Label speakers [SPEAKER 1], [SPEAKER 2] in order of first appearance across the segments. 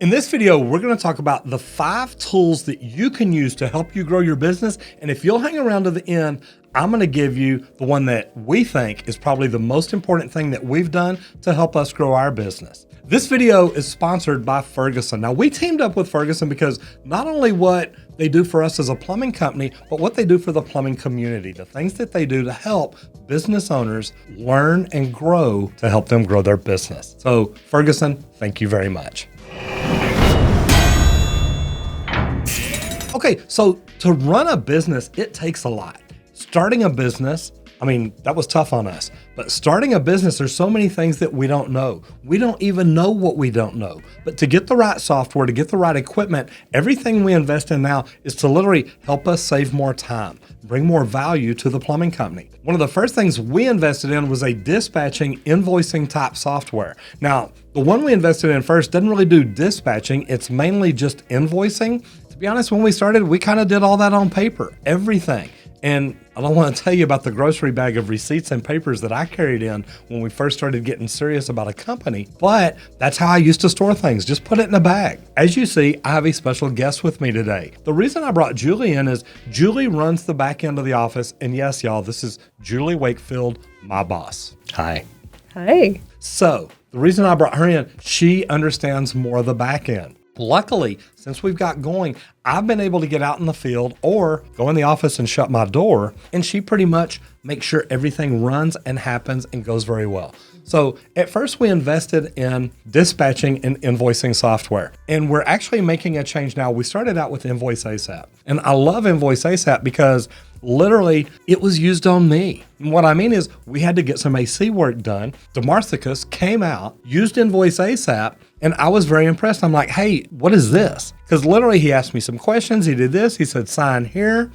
[SPEAKER 1] In this video, we're going to talk about the 5 tools that you can use to help you grow your business. And if you'll hang around to the end, I'm going to give you the one that we think is probably the most important thing that we've done to help us grow our business. This video is sponsored by Ferguson. Now, we teamed up with Ferguson because not only what they do for us as a plumbing company, but what they do for the plumbing community, the things that they do to help business owners learn and grow to help them grow their business. So Ferguson, thank you very much. Okay, so to run a business, it takes a lot. Starting a business, I mean, that was tough on us, but starting a business, there's so many things that we don't know. We don't even know what we don't know. But to get the right software, to get the right equipment, everything we invest in now is to literally help us save more time, bring more value to the plumbing company. One of the first things we invested in was a dispatching invoicing type software. Now, the one we invested in first doesn't really do dispatching. It's mainly just invoicing. To be honest, when we started, we kind of did all that on paper, everything. And I don't want to tell you about the grocery bag of receipts and papers that I carried in when we first started getting serious about a company, but that's how I used to store things. Just put it in a bag. As you see, I have a special guest with me today. The reason I brought Julie in is Julie runs the back end of the office. And yes, y'all, this is Julie Wakefield, my boss. Hi.
[SPEAKER 2] Hi.
[SPEAKER 1] So the reason I brought her in, she understands more of the back end. Luckily, since we've got going, I've been able to get out in the field or go in the office and shut my door, and she pretty much makes sure everything runs and happens and goes very well. So at first we invested in dispatching and invoicing software, and we're actually making a change now. We started out with Invoice ASAP, and I love Invoice ASAP because literally it was used on me. And what I mean is we had to get some AC work done. Demarthicus came out, used Invoice ASAP, and I was very impressed. I'm like, hey, what is this? Because literally he asked me some questions. He did this. He said, sign here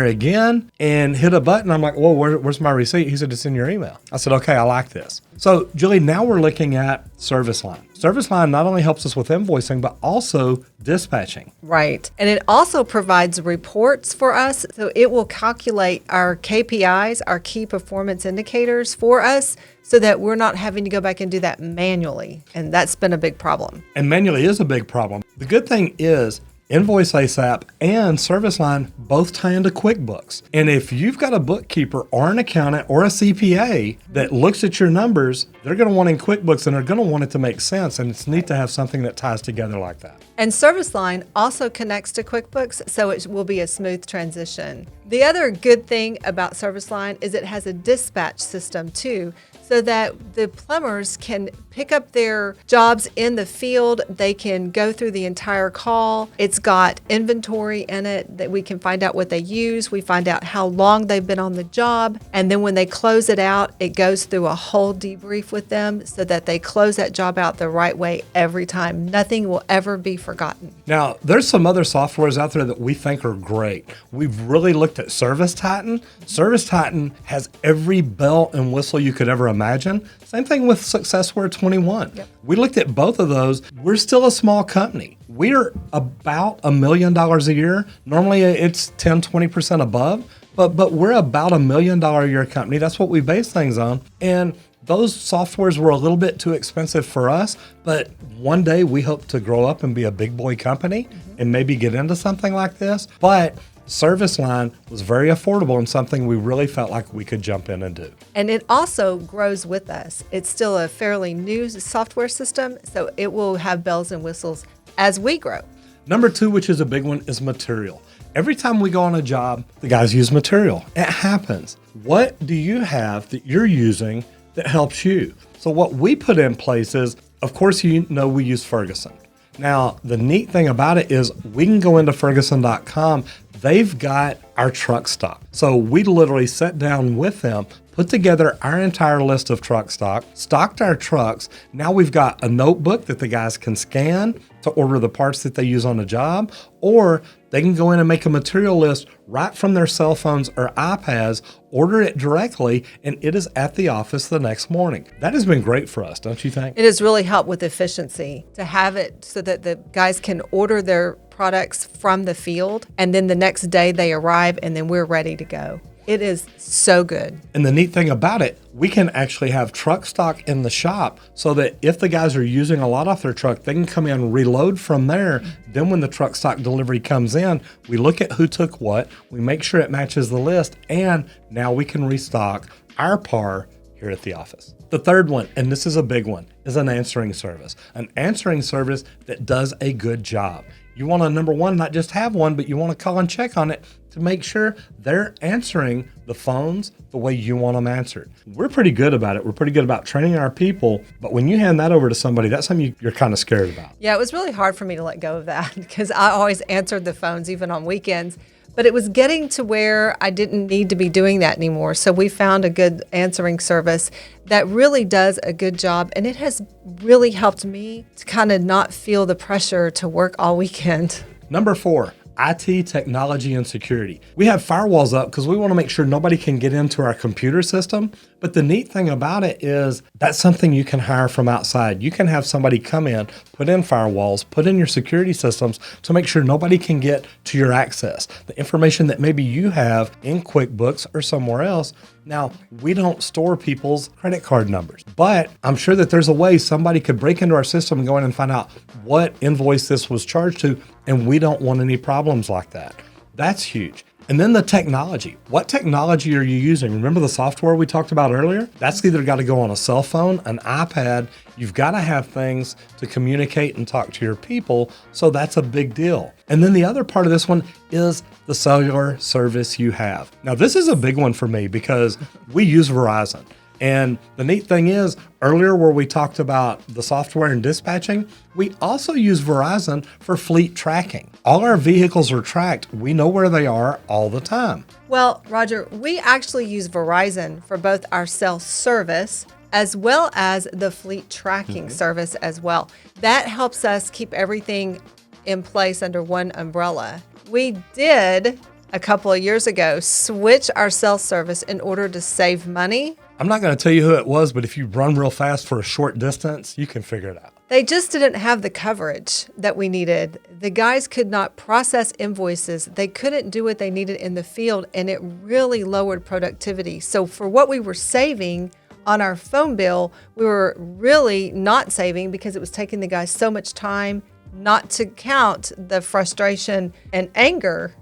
[SPEAKER 1] again, and hit a button. I'm like, whoa, where's my receipt? He said, it's in your email. I said, okay, I like this. So Julie, now we're looking at ServiceLine. ServiceLine not only helps us with invoicing, but also dispatching.
[SPEAKER 2] Right. And it also provides reports for us. So it will calculate our KPIs, our key performance indicators for us, so that we're not having to go back and do that manually. And that's been a big problem.
[SPEAKER 1] And manually is a big problem. The good thing is Invoice ASAP and ServiceLine both tie into QuickBooks. And if you've got a bookkeeper or an accountant or a CPA that looks at your numbers, they're going to want in QuickBooks and they're going to want it to make sense. And it's neat to have something that ties together like that.
[SPEAKER 2] And ServiceLine also connects to QuickBooks, so it will be a smooth transition. The other good thing about ServiceLine is it has a dispatch system too, so that the plumbers can pick up their jobs in the field. They can go through the entire call. It's got inventory in it that we can find out what they use. We find out how long they've been on the job. And then when they close it out, it goes through a whole debrief with them so that they close that job out the right way every time. Nothing will ever be forgotten.
[SPEAKER 1] Now, there's some other softwares out there that we think are great. We've really looked at ServiceTitan. ServiceTitan has every bell and whistle you could ever imagine. Same thing with Successware 21. Yep. We looked at both of those. We're still a small company. We're about $1 million a year. Normally it's 10-20% above, but we're about $1 million a year company. That's what we base things on. And those softwares were a little bit too expensive for us, but one day we hope to grow up and be a big boy company and maybe get into something like this. But ServiceLine was very affordable and something we really felt like we could jump in and do.
[SPEAKER 2] And it also grows with us. It's still a fairly new software system, so it will have bells and whistles as we grow.
[SPEAKER 1] Number 2, which is a big one, is material. Every time we go on a job, the guys use material. It happens. What do you have that you're using that helps you? So what we put in place is, of course, you know we use Ferguson. Now, the neat thing about it is we can go into Ferguson.com. They've got our truck stock. So we literally sat down with them, put together our entire list of truck stock, stocked our trucks. Now we've got a notebook that the guys can scan to order the parts that they use on the job, or they can go in and make a material list right from their cell phones or iPads, order it directly, and it is at the office the next morning. That has been great for us, don't you think?
[SPEAKER 2] It has really helped with efficiency to have it so that the guys can order their products from the field, and then the next day they arrive and then we're ready to go. It is so good.
[SPEAKER 1] And the neat thing about it, we can actually have truck stock in the shop so that if the guys are using a lot off their truck, they can come in, reload from there. Then when the truck stock delivery comes in, we look at who took what, we make sure it matches the list, and now we can restock our par here at the office. The third one, and this is a big one, is an answering service. An answering service that does a good job. You want to, number one, not just have one, but you want to call and check on it to make sure they're answering the phones the way you want them answered. We're pretty good about it. We're pretty good about training our people, but when you hand that over to somebody, that's something you're kind of scared about.
[SPEAKER 2] Yeah, it was really hard for me to let go of that because I always answered the phones, even on weekends. But it was getting to where I didn't need to be doing that anymore. So we found a good answering service that really does a good job. And it has really helped me to kind of not feel the pressure to work all weekend.
[SPEAKER 1] Number 4, IT, technology, and security. We have firewalls up because we want to make sure nobody can get into our computer system. But the neat thing about it is that's something you can hire from outside. You can have somebody come in, put in firewalls, put in your security systems to make sure nobody can get to your access. The information that maybe you have in QuickBooks or somewhere else. Now, we don't store people's credit card numbers, but I'm sure that there's a way somebody could break into our system and go in and find out what invoice this was charged to, and we don't want any problems like that. That's huge. And then the technology. What technology are you using? Remember the software we talked about earlier? That's either got to go on a cell phone, an iPad. You've got to have things to communicate and talk to your people. So that's a big deal. And then the other part of this one is the cellular service you have. Now, this is a big one for me because we use Verizon. And the neat thing is, earlier where we talked about the software and dispatching, we also use Verizon for fleet tracking. All our vehicles are tracked. We know where they are all the time.
[SPEAKER 2] Well, Roger, we actually use Verizon for both our cell service as well as the fleet tracking service as well. That helps us keep everything in place under one umbrella. We did, a couple of years ago, switch our cell service in order to save money.
[SPEAKER 1] I'm not going to tell you who it was, but if you run real fast for a short distance, you can figure it out.
[SPEAKER 2] They just didn't have the coverage that we needed. The guys could not process invoices. They couldn't do what they needed in the field, and it really lowered productivity. So for what we were saving on our phone bill, we were really not saving because it was taking the guys so much time, not to count the frustration and anger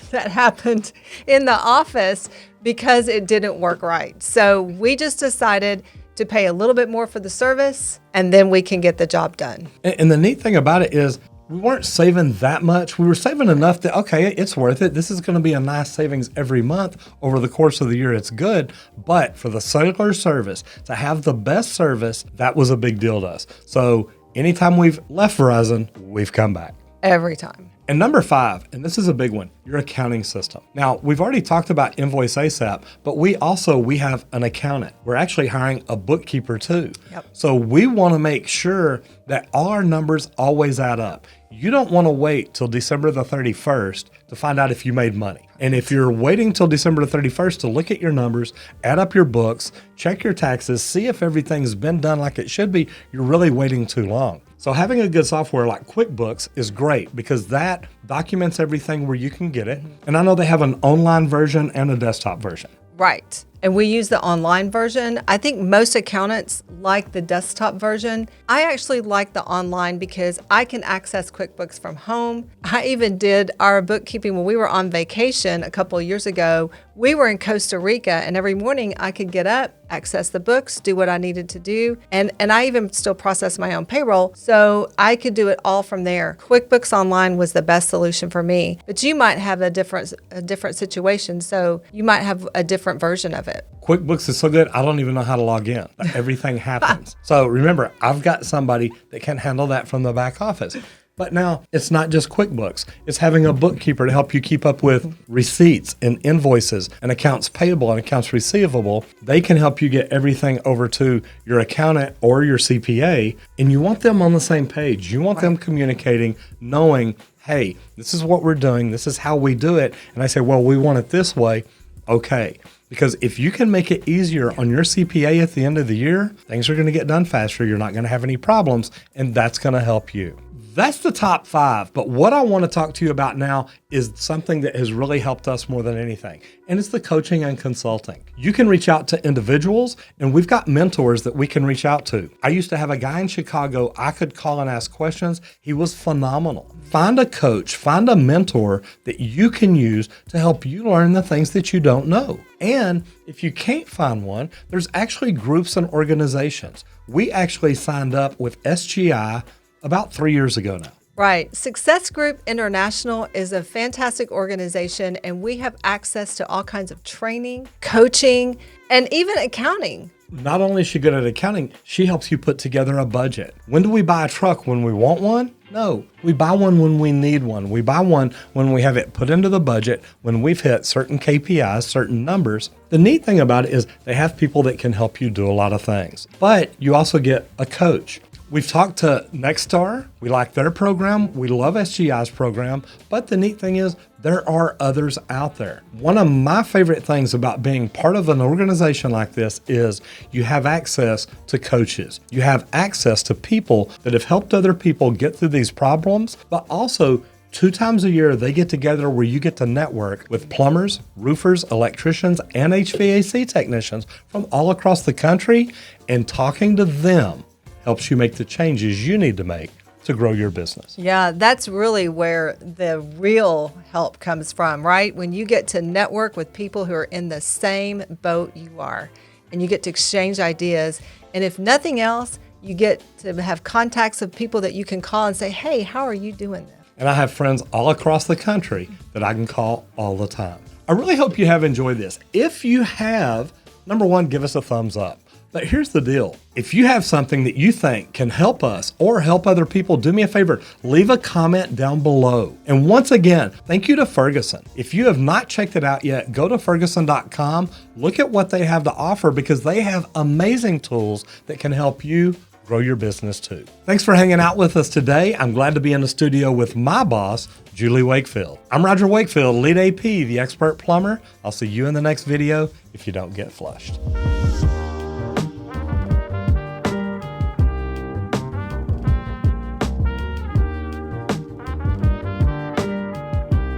[SPEAKER 2] that happened in the office because it didn't work right. So we just decided to pay a little bit more for the service, and then we can get the job done.
[SPEAKER 1] And the neat thing about it is we weren't saving that much. We were saving enough that, okay, it's worth it. This is going to be a nice savings every month over the course of the year. It's good. But for the cellular service, to have the best service, that was a big deal to us. So anytime we've left Verizon, we've come back.
[SPEAKER 2] Every time.
[SPEAKER 1] And number 5, and this is a big one, your accounting system. Now, we've already talked about Invoice ASAP, but we have an accountant. We're actually hiring a bookkeeper too.
[SPEAKER 2] Yep.
[SPEAKER 1] So we want to make sure that all our numbers always add up. You don't want to wait till December the 31st to find out if you made money. And if you're waiting till December the 31st to look at your numbers, add up your books, check your taxes, see if everything's been done like it should be, you're really waiting too long. So having a good software like QuickBooks is great because that documents everything where you can get it. And I know they have an online version and a desktop version.
[SPEAKER 2] Right. And we use the online version. I think most accountants like the desktop version. I actually like the online because I can access QuickBooks from home. I even did our bookkeeping when we were on vacation a couple of years ago. We were in Costa Rica, and every morning I could get up, access the books, do what I needed to do. And I even still process my own payroll, so I could do it all from there. QuickBooks Online was the best solution for me, but you might have a different situation, so you might have a different version of it.
[SPEAKER 1] QuickBooks is so good, I don't even know how to log in. Everything happens. So remember, I've got somebody that can handle that from the back office. But now it's not just QuickBooks. It's having a bookkeeper to help you keep up with receipts and invoices and accounts payable and accounts receivable. They can help you get everything over to your accountant or your CPA, and you want them on the same page. You want them communicating, knowing, hey, this is what we're doing. This is how we do it. And I say, well, we want it this way. Okay. Because if you can make it easier on your CPA at the end of the year, things are going to get done faster. You're not going to have any problems, and that's going to help you. That's the top 5. But what I want to talk to you about now is something that has really helped us more than anything. And it's the coaching and consulting. You can reach out to individuals, and we've got mentors that we can reach out to. I used to have a guy in Chicago I could call and ask questions. He was phenomenal. Find a coach, find a mentor that you can use to help you learn the things that you don't know. And if you can't find one, there's actually groups and organizations. We actually signed up with SGI about 3 years ago now.
[SPEAKER 2] Right. Success Group International is a fantastic organization, and we have access to all kinds of training, coaching, and even accounting.
[SPEAKER 1] Not only is she good at accounting, she helps you put together a budget. When do we buy a truck? When we want one? No, we buy one when we need one. We buy one when we have it put into the budget, when we've hit certain KPIs, certain numbers. The neat thing about it is they have people that can help you do a lot of things. But you also get a coach. We've talked to Nexstar. We like their program. We love SGI's program. But the neat thing is there are others out there. One of my favorite things about being part of an organization like this is you have access to coaches. You have access to people that have helped other people get through these problems, but also 2 times a year, they get together where you get to network with plumbers, roofers, electricians, and HVAC technicians from all across the country, and talking to them helps you make the changes you need to make to grow your business.
[SPEAKER 2] Yeah, that's really where the real help comes from, right? When you get to network with people who are in the same boat you are, and you get to exchange ideas. And if nothing else, you get to have contacts of people that you can call and say, hey, how are you doing this?
[SPEAKER 1] And I have friends all across the country that I can call all the time. I really hope you have enjoyed this. If you have, number one, give us a thumbs up. But here's the deal. If you have something that you think can help us or help other people, do me a favor, leave a comment down below. And once again, thank you to Ferguson. If you have not checked it out yet, go to ferguson.com, look at what they have to offer, because they have amazing tools that can help you grow your business too. Thanks for hanging out with us today. I'm glad to be in the studio with my boss, Julie Wakefield. I'm Roger Wakefield, lead AP, the expert plumber. I'll see you in the next video if you don't get flushed.